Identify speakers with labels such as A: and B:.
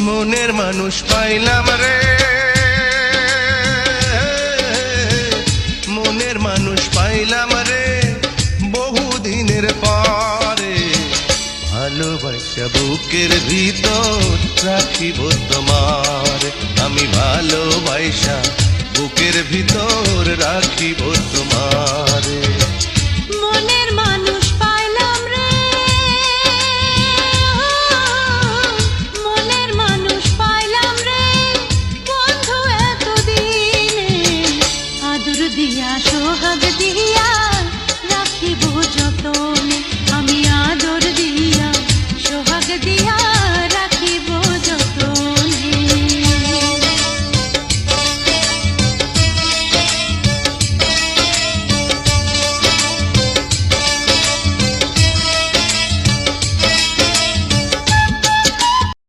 A: মনের মানুষ পাইলাম রে, মনের মানুষ পাইলাম রে বহুদিনের পরে। ভালোবাসা বুকের ভিতর রাখিব তোমার, আমি ভালোবাসা বুকের ভিতর রাখিব তোমার।
B: মনের মানুষ